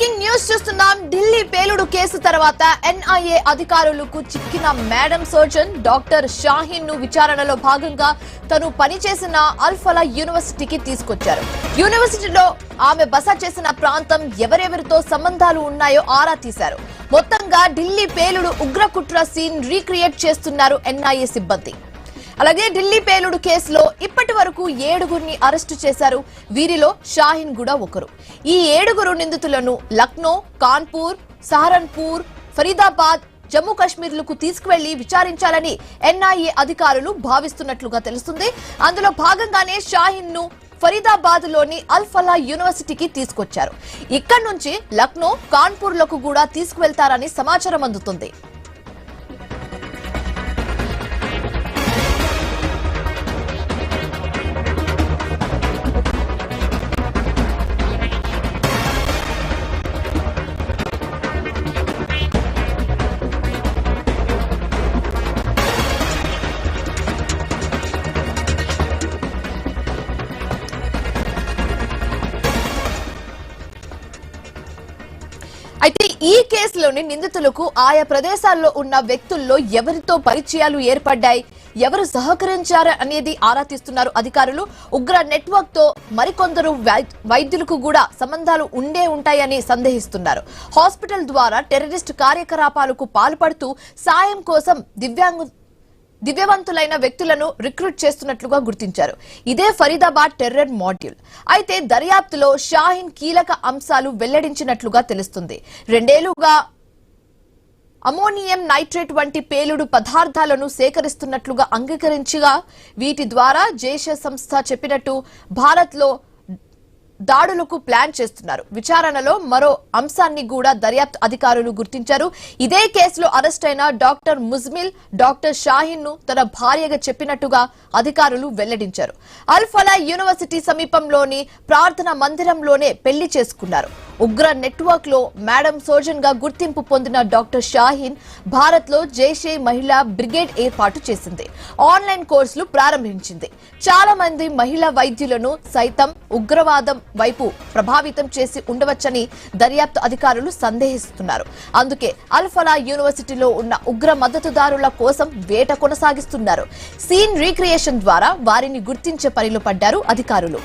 Breaking news చూస్తున్నాం. ఢిల్లీ పేలుడు case తర్వాత ఎన్ఐఏ అధికారులకు చిక్కిన మేడం సర్జన్ డాక్టర్ షాహీన్ ను విచారణలో భాగంగా తను పనిచేసిన అల్ఫలా యూనివర్సిటీకి తీసుకొచ్చారు. యూనివర్సిటీలో ఆమె బస చేసిన ప్రాంతం ఎవరెవరితో సంబంధాలు ఉన్నాయో ఆరా తీశారు. మొత్తంగా ఢిల్లీ పేలుడు ఉగ్రకుట్ర సీన్ రీక్రియేట్ చేస్తున్నారు ఎన్ఐఏ సిబ్బంది. అలాగే ఢిల్లీ పేలుడు కేసులో ఇప్పటి వరకు 7గురిని అరెస్టు చేశారు. వీరిలో షాహీన్ కూడా ఒకరు. ఈ 7గురు నిందితులను లక్నో, కాన్పూర్, సహరన్పూర్, ఫరీదాబాద్, జమ్మూ కాశ్మీర్లకు తీసుకువెళ్లి విచారించాలని ఎన్ఐఏ అధికారులు భావిస్తున్నట్లుగా తెలుస్తుంది. అందులో భాగంగానే షాహీన్ ను ఫరీదాబాద్ లోని అల్ఫలా యూనివర్సిటీకి తీసుకొచ్చారు. ఇక్కడి నుంచి లక్నో, కాన్పూర్ లకు కూడా తీసుకువెళ్తారని సమాచారం అందుతుంది. అయితే ఈ కేసులోని నిందితులకు ఆయా ప్రదేశాల్లో ఉన్న వ్యక్తుల్లో ఎవరితో పరిచయాలు ఏర్పడ్డాయి, ఎవరు సహకరించారు అనేది ఆరా తీస్తున్నారు అధికారులు. ఉగ్ర నెట్వర్క్ తో మరికొందరు వైద్యులకు కూడా సంబంధాలు ఉండే ఉంటాయని సందేహిస్తున్నారు. హాస్పిటల్ ద్వారా టెర్రరిస్ట్ కార్యకలాపాలకు పాల్పడుతూ సాయం కోసం దివ్యవంతులైన వ్యక్తులను రిక్రూట్ చేస్తున్నట్లుగా గుర్తించారు. ఇదే ఫరీదాబాద్ టెర్రర్ మాడ్యూల్. అయితే దర్యాప్తులో షాహీన్ కీలక అంశాలు వెల్లడించినట్లుగా తెలుస్తుంది. 2 ఏళ్లుగా అమోనియం నైట్రేట్ వంటి పేలుడు పదార్థాలను సేకరిస్తున్నట్లుగా అంగీకరించగా వీటి ద్వారా జైషే సంస్థ చెప్పినట్టు భారత్ లో దాడులకు ప్లాన్ చేస్తున్నారు. విచారణలో మరో అంశాన్ని కూడా దర్యాప్తు అధికారులు గుర్తించారు. ఇదే కేసులో అరెస్ట్ అయిన డాక్టర్ ముజ్మిల్ డాక్టర్ షాహీన్ ను తన భార్యగా చెప్పినట్టుగా అధికారులు వెల్లడించారు. అల్ఫలా యూనివర్సిటీ సమీపంలోని ప్రార్థన మందిరంలోనే పెళ్లి చేసుకున్నారు. ఉగ్ర నెట్వర్క్ లో మేడం సోజన్ గా గుర్తింపు పొందిన డాక్టర్ షాహీన్ భారత్ లో జైషే మహిళా బ్రిగేడ్ ఏర్పాటు చేసింది. ఆన్లైన్ కోర్సులు ప్రారంభించింది. చాలా మంది మహిళా వైద్యులను సైతం ఉగ్రవాదం వైపు ప్రభావితం చేసి ఉండవచ్చని దర్యాప్తు అధికారులు సందేహిస్తున్నారు. అందుకే అల్ఫలా యూనివర్సిటీలో ఉన్న ఉగ్ర మద్దతుదారుల కోసం వేట కొనసాగిస్తున్నారు. సీన్ రీక్రియేషన్ ద్వారా వారిని గుర్తించే పనిలో పడ్డారు అధికారులు.